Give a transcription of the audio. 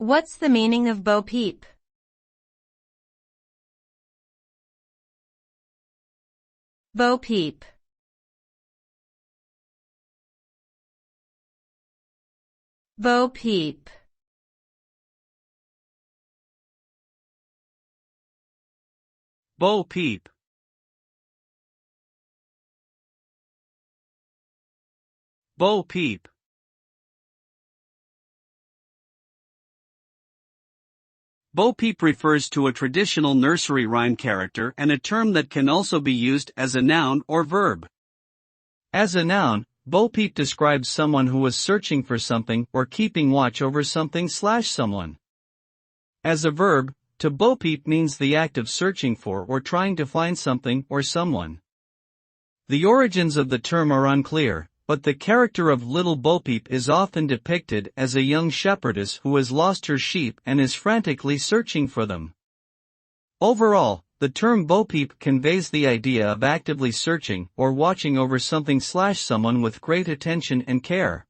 What's the meaning of Bo-peep? Bo-peep. Bo-peep. Bo-peep. Bo-peep. Bo-peep refers to a traditional nursery rhyme character and a term that can also be used as a noun or verb. As a noun, Bo-peep describes someone who is searching for something or keeping watch over something/someone. As a verb, to bo-peep means the act of searching for or trying to find something or someone. The origins of the term are unclear, but the character of Little Bo-peep is often depicted as a young shepherdess who has lost her sheep and is frantically searching for them. Overall, the term Bo-peep conveys the idea of actively searching or watching over something/someone with great attention and care.